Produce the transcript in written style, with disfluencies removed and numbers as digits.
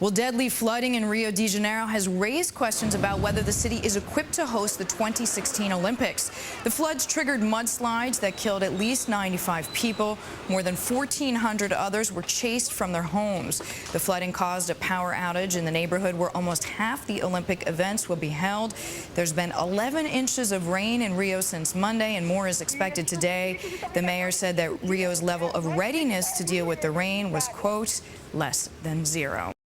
Well, deadly flooding in Rio de Janeiro has raised questions about whether the city is equipped to host the 2016 Olympics. The floods triggered mudslides that killed at least 95 people. More than 1,400 others were chased from their homes. The flooding caused a power outage in the neighborhood where almost half the Olympic events will be held. There's been 11 inches of rain in Rio since Monday, and more is expected today. The mayor said that Rio's level of readiness to deal with the rain was, quote, less than zero.